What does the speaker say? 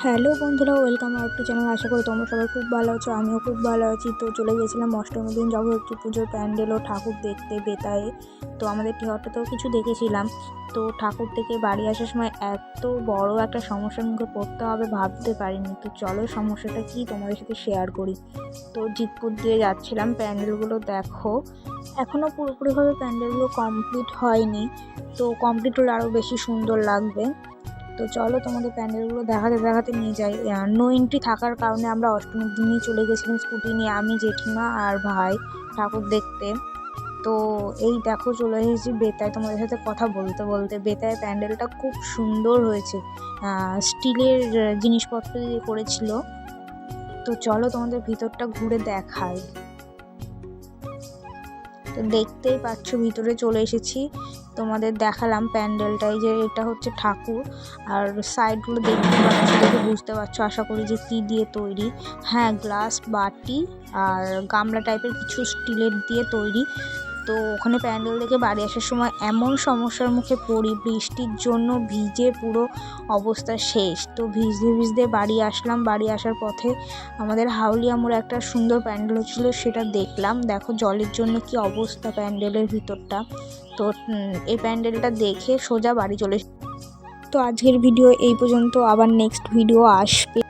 Hello বন্ধুরা, welcome out to channel. আশা করি তোমরা সবাই খুব ভালো আছো, আমিও খুব ভালো আছি। তো চলে গেছিলাম অষ্টমীর দিন জগদ্ধাত্রী পুজোর প্যান্ডেল ও ঠাকুর দেখতে বেতায়ে। তো আমাদের টিহট্টাতেও কিছু দেখেছিলাম। তো ঠাকুর থেকে বাড়ি আসার সময় এত বড় একটা সমস্যার মুখে পড়তে হবে ভাবতে পারিনি। তো চলো সমস্যাটা কি তোমাদের সাথে শেয়ার করি। তো জিতপুর দিয়ে যাচ্ছিলাম, প্যান্ডেলগুলো দেখো এখনও পুরোপুরিভাবে প্যান্ডেলগুলো কমপ্লিট হয়নি। তো কমপ্লিট হলে আরও বেশি সুন্দর লাগবে। তো চলো তোমাদের প্যান্ডেলগুলো দেখাতে দেখাতে নিয়ে যাই। নো এন্ট্রি থাকার কারণে আমরা অষ্টমীর দিনই চলে গেছিলাম স্কুটি নিয়ে, আমি, জেঠিমা আর ভাই ঠাকুর দেখতে। তো এই দেখো চলে এসেছি বেতায়। তোমাদের সাথে কথা বলতে বলতে বেতায় প্যান্ডেলটা খুব সুন্দর হয়েছে, স্টিলের জিনিসপত্র দিয়ে করেছিল। তো চলো তোমাদের ভিতরটা ঘুরে দেখাই। তো দেখতেই পাচ্ছ ভিতরে চলে এসেছি, তোমাদের দেখালাম প্যান্ডেলটাই যে এটা হচ্ছে ঠাকুর। আর সাইডগুলো দেখতে পাচ্ছ, দেখে বুঝতে পারছো আশা করি যে কী দিয়ে তৈরি। হ্যাঁ, গ্লাস, বাটি আর গামলা টাইপের কিছু স্টিলের দিয়ে তৈরি। তো ওখানে প্যান্ডেল দেখে বাড়ি আসার সময় এমন সমস্যার মুখে পড়ি, বৃষ্টির জন্য ভিজে পুরো অবস্থা শেষ। তো ভিজতে ভিজতে বাড়ি আসলাম। বাড়ি আসার পথে আমাদের হাউলিয়া মোড়ে একটা সুন্দর প্যান্ডেল ছিল, সেটা দেখলাম। দেখো জলের জন্য কি অবস্থা প্যান্ডেলের ভিতরটা। তো এই প্যান্ডেলটা দেখে সোজা বাড়ি চলে। তো আজকের ভিডিও এই পর্যন্ত, আবার নেক্সট ভিডিও আসবে।